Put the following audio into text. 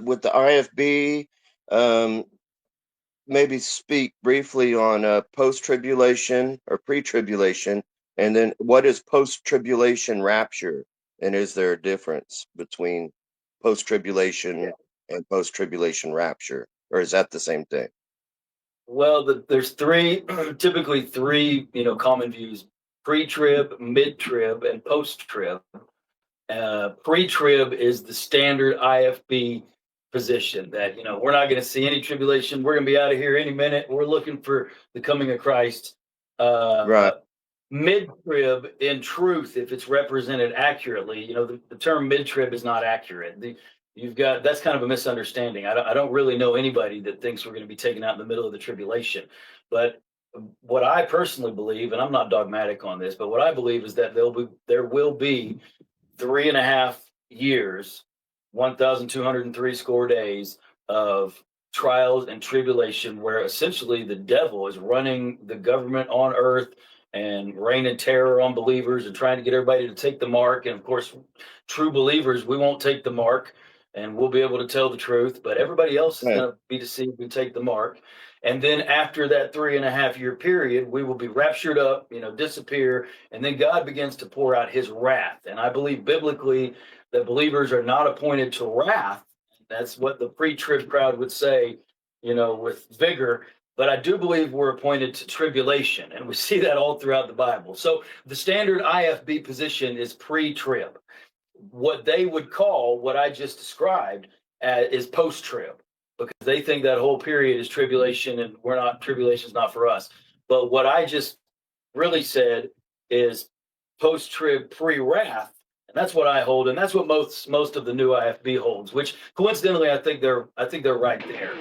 with the IFB, um, maybe speak briefly on post-tribulation or pre-tribulation, and then what is post-tribulation rapture, and is there a difference between post-tribulation and post-tribulation rapture, or is that the same thing? Well, there's three, typically three, common views: pre-trib, mid-trib, and post-trib. Pre-trib is the standard IFB position that we're not going to see any tribulation. We're going to be out of here any minute. We're looking for the coming of Christ. Right. Mid-trib, in truth, if it's represented accurately, the term mid-trib is not accurate. That's kind of a misunderstanding. I don't really know anybody that thinks we're going to be taken out in the middle of the tribulation. But what I personally believe, and I'm not dogmatic on this, but what I believe is that there will be 3.5 years, 1,203 score days of trials and tribulation, where essentially the devil is running the government on earth and raining terror on believers and trying to get everybody to take the mark. And of course, true believers, we won't take the mark and we'll be able to tell the truth, but everybody else is Right. going to be deceived and take the mark. And then after that 3.5 year period, we will be raptured up, disappear, and then God begins to pour out his wrath. And I believe biblically that believers are not appointed to wrath. That's what the pre-trib crowd would say, with vigor. But I do believe we're appointed to tribulation, and we see that all throughout the Bible. So the standard IFB position is pre-trib. What they would call what I just described is post-trib, because they think that whole period is tribulation, and tribulation's not for us. But what I just really said is post-trib, pre-wrath, and that's what I hold, and that's what most of the new IFB holds. Which coincidentally, I think they're right there.